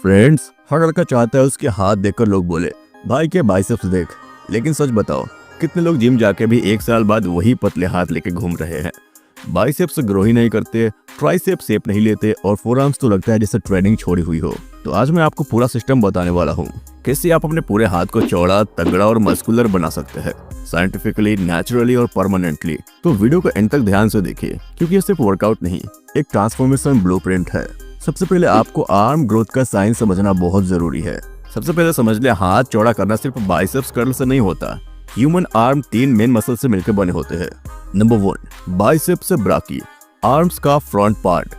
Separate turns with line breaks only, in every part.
Friends, हर लड़का चाहता है उसके हाथ देखकर लोग बोले भाई के बाइसेप्स देख। लेकिन सच बताओ, कितने लोग जिम जाके भी 1 साल बाद वही पतले हाथ लेके घूम रहे हैं। बाइसेप्स ग्रो ही नहीं करते, ट्राइसेप्स शेप नहीं लेते और फोरआर्म्स तो लगता है जैसे ट्रेनिंग छोड़ी हुई हो। तो आज मैं आपको पूरा सिस्टम बताने वाला हूँ, कैसे आप अपने पूरे हाथ को चौड़ा, तगड़ा और मस्कुलर बना सकते हैं, साइंटिफिकली, नेचुरली और परमानेंटली। तो वीडियो को एंड तक ध्यान से देखिए, क्योंकि ये सिर्फ वर्कआउट नहीं, एक ट्रांसफॉर्मेशन ब्लूप्रिंट है। सबसे पहले आपको आर्म ग्रोथ का साइंस समझना बहुत जरूरी है। सबसे पहले समझ ले, हाथ चौड़ा करना सिर्फ बाइसेप्स कर्ल से नहीं होता। ह्यूमन आर्म 3 मेन मसल से मिलकर बने होते हैं। नंबर 1, बाइसेप्स ब्राकी, आर्म्स का front part.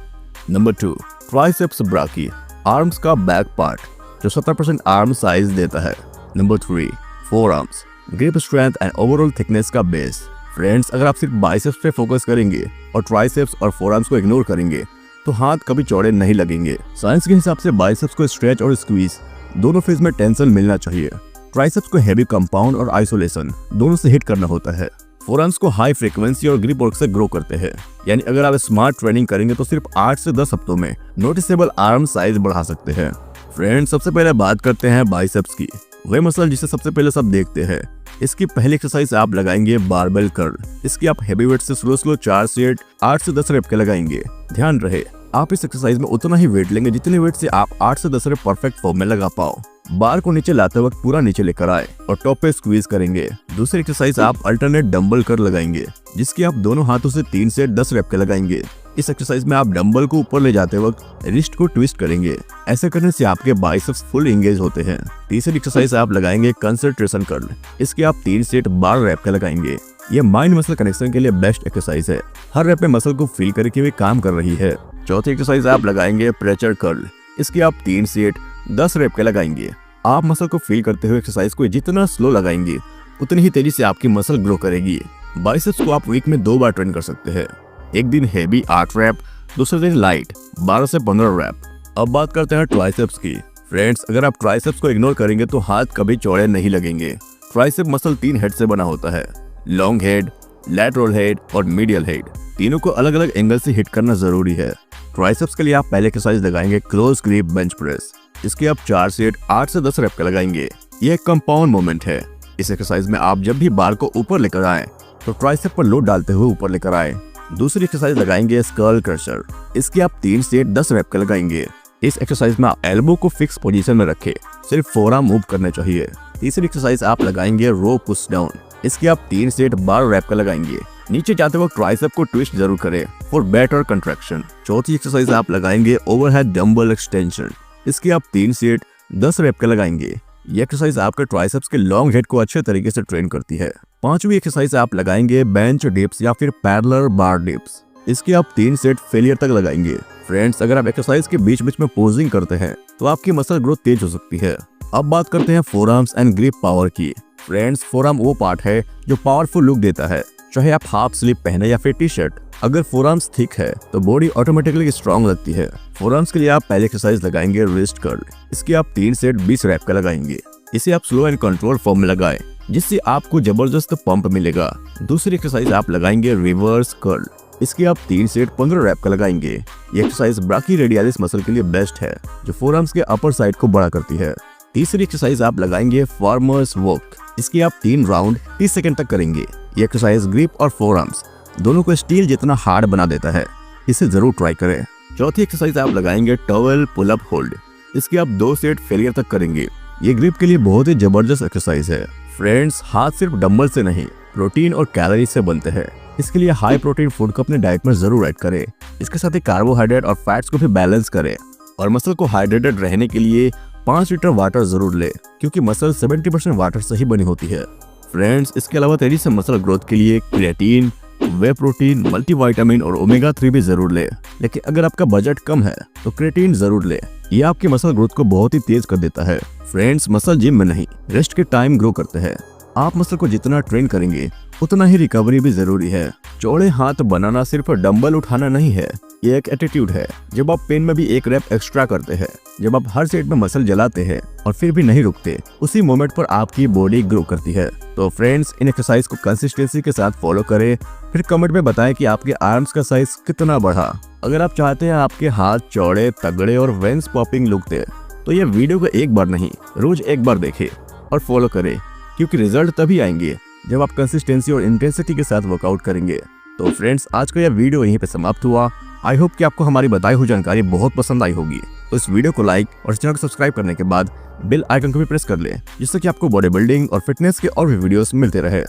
Number 2, triceps brachii, arms का बैक पार्ट, जो 70% आर्म साइज देता है। Number 3, forearms, grip strength and overall thickness का बेस। फ्रेंड्स, अगर आप सिर्फ बाइसेप्स पे फोकस करेंगे और ट्राइसेप्स और फोर आर्म्स को इग्नोर करेंगे तो हाथ कभी चौड़े नहीं लगेंगे। साइंस के हिसाब से बाइसेप्स को स्ट्रेच और स्क्वीज दोनों फेज में टेंशन मिलना चाहिए। ट्राइसेप्स को हैवी कंपाउंड और आइसोलेशन दोनों से हिट करना होता है। फोरआर्म्स को हाई फ्रीक्वेंसी और ग्रिप वर्क से ग्रो करते हैं। यानी अगर आप स्मार्ट ट्रेनिंग करेंगे तो सिर्फ 8 से 10 हफ्तों में नोटिसेबल आर्म साइज बढ़ा सकते हैं। फ्रेंड्स, सबसे पहले बात करते हैं बाइसेप्स की, वह मसल जिसे सबसे पहले सब देखते हैं। इसकी पहली एक्सरसाइज आप लगाएंगे बारबेल कर्ल। इसकी आप हैवी वेट से स्लो 4 सेट 8 से 10 रेप के लगाएंगे। ध्यान रहे, आप इस एक्सरसाइज में उतना ही वेट लेंगे जितने वेट से आप 8 से 10 रेप परफेक्ट फॉर्म में लगा पाओ। बार को नीचे लाते वक्त पूरा नीचे लेकर आए और टॉप पे स्क्वीज करेंगे। दूसरी एक्सरसाइज आप अल्टरनेट डंबल कर लगाएंगे, जिसकी आप दोनों हाथों से 3 से 10 रेप के लगाएंगे। इस एक्सरसाइज में आप डंबल को ऊपर ले जाते वक्त रिस्ट को ट्विस्ट करेंगे। ऐसे करने से आपके बाइसेप्स फुल एंगेज होते हैं। तीसरी एक्सरसाइज आप लगाएंगे कंसंट्रेशन कर्ल। इसके आप 3 सेट 12 रेप के लगाएंगे। ये माइंड मसल कनेक्शन के लिए बेस्ट एक्सरसाइज है। हर रेप में मसल को फील करके हुए काम कर रही है। चौथी एक्सरसाइज आप लगाएंगे प्रेशर कर्ल। इसके आप 3 सेट 10 रेप के लगाएंगे। आप मसल को फील करते हुए एक्सरसाइज को जितना स्लो लगाएंगे उतनी ही तेजी से आपकी मसल ग्रो करेगी। बाइसेप्स को आप वीक में 2 बार ट्रेन कर सकते हैं। एक दिन हैवी 8 रैप, दूसरे दिन लाइट 12 से 15 रैप। अब बात करते हैं ट्राइसेप्स की। फ्रेंड्स, अगर आप ट्राइसेप्स को इग्नोर करेंगे तो हाथ कभी चौड़े नहीं लगेंगे। ट्राइसेप मसल 3 हेड से बना होता है, लॉन्ग हेड, लैटरल हेड और मीडियल हेड। तीनों को अलग अलग एंगल से हिट करना जरूरी है। ट्राइसेप्स के लिए आप पहले एक्सरसाइज लगाएंगे क्लोज ग्रिप बेंच प्रेस। इसके आप 4 सेट 8 से 10 रेप का लगाएंगे। ये एक कंपाउंड मूवमेंट है। इस एक्सरसाइज में आप जब भी बार को ऊपर लेकर आए तो ट्राइसेप पर लोड डालते हुए ऊपर लेकर आए। दूसरी एक्सरसाइज लगाएंगे स्कल क्रशर। इसके आप 3 सेट 10 रेप का लगाएंगे। इस एक्सरसाइज में आप एल्बो को फिक्स पोजीशन में रखें, सिर्फ फोरआर्म मूव करने चाहिए। तीसरी एक्सरसाइज आप लगाएंगे रो पुश डाउन। इसके आप 3 सेट 12 रेप का लगाएंगे। नीचे जाते वक्त ट्राइसेप को ट्विस्ट जरूर करें फॉर बेटर कंट्रैक्शन। चौथी एक्सरसाइज आप लगाएंगे ओवरहेड डंबल एक्सटेंशन। इसके आप 3 सेट 10 रेप के लगाएंगे। ये एक्सरसाइज आपके ट्राइसेप्स के लॉन्ग हेड को अच्छे तरीके से ट्रेन करती है। पांचवी एक्सरसाइज आप लगाएंगे बेंच डिप्स या फिर पैरेलल बार डिप्स। इसके आप 3 सेट फेलियर तक लगाएंगे। फ्रेंड्स, अगर आप एक्सरसाइज के बीच बीच में पोजिंग करते हैं तो आपकी मसल ग्रोथ तेज हो सकती है। अब बात करते हैं फोरआर्म्स एंड ग्रिप पावर की। फ्रेंड्स, फोरआर्म वो पार्ट है जो पावरफुल लुक देता है, चाहे आप हाफ स्लीव पहने या फिर टी-शर्ट। अगर फोरआर्म्स थिक है तो बॉडी ऑटोमेटिकली स्ट्रांग लगती है। फोरआर्म्स के लिए आप पहले एक्सरसाइज लगाएंगे रिस्ट कर्ल। इसके आप 3 सेट 20 रेप का लगाएंगे। इसे आप स्लो एंड कंट्रोल फॉर्म में लगाएं, जिससे आपको जबरदस्त पंप मिलेगा। दूसरी एक्सरसाइज आप लगाएंगे रिवर्स कर्ल। इसके आप 3 सेट 15 रेप का लगाएंगे। ये एक्सरसाइज ब्राकी रेडियलिस मसल के लिए बेस्ट है, जो फोरआर्म्स के अपर साइड को बड़ा करती है। तीसरी एक्सरसाइज आप लगाएंगे फार्मर्स वॉक। इसके आप 3 राउंड 30 सेकंड तक करेंगे। ये एक्सरसाइज ग्रिप और फोरआर्म्स दोनों को स्टील जितना हार्ड बना देता है। इसे जरूर ट्राई करें। चौथी एक्सरसाइज आप लगाएंगे टॉवेल पुल अप होल्ड। इसके आप 2 सेट फेलियर तक करेंगे। ये ग्रिप के लिए बहुत ही जबरदस्त एक्सरसाइज है। फ्रेंड्स, हाथ सिर्फ डंबल से नहीं, प्रोटीन और कैलोरी से बनते हैं। इसके लिए हाई प्रोटीन फूड को अपने डाइट में जरूर ऐड करें। इसके साथ ही कार्बोहाइड्रेट और फैट्स को भी बैलेंस करें। और मसल को हाइड्रेटेड रहने के लिए 5 लीटर वाटर जरूर ले, क्योंकि मसल 70% वाटर से ही बनी होती है। फ्रेंड्स, इसके अलावा तेजी से मसल ग्रोथ के लिए क्रिएटिन, वे प्रोटीन, मल्टीविटामिन और ओमेगा 3 भी जरूर ले। लेकिन अगर आपका बजट कम है तो क्रिएटिन जरूर ले। ये आपकी मसल ग्रोथ को बहुत ही तेज कर देता है। फ्रेंड्स, मसल जिम में नहीं, रेस्ट के टाइम ग्रो करते हैं। आप मसल को जितना ट्रेन करेंगे उतना ही रिकवरी भी जरूरी है। चौड़े हाथ बनाना सिर्फ डंबल उठाना नहीं है, ये एक एटीट्यूड है। जब आप पेन में भी 1 रेप एक्स्ट्रा करते हैं, जब आप हर सेट में मसल जलाते हैं और फिर भी नहीं रुकते, उसी मोमेंट पर आपकी बॉडी ग्रो करती है। तो फ्रेंड्स, इन एक्सरसाइज को कंसिस्टेंसी के साथ फॉलो करें, फिर कमेंट में बताएं कि आपके आर्म्स का साइज कितना बढ़ा। अगर आप चाहते हैं आपके हाथ चौड़े, तगड़े और वेंस पॉपिंग लुक दे तो ये वीडियो को एक बार नहीं रोज एक बार देखें और फॉलो करें, क्योंकि रिजल्ट तभी आएंगे जब आप कंसिस्टेंसी और इंटेंसिटी के साथ वर्कआउट करेंगे। तो फ्रेंड्स, आज का यह वीडियो यहीं पे समाप्त हुआ। आई होप कि आपको हमारी बताई हुई जानकारी बहुत पसंद आई होगी। तो इस वीडियो को लाइक और चैनल को सब्सक्राइब करने के बाद बेल आइकन को भी प्रेस कर लें, जिससे कि आपको बॉडी बिल्डिंग और फिटनेस के और भी वीडियोस मिलते रहे।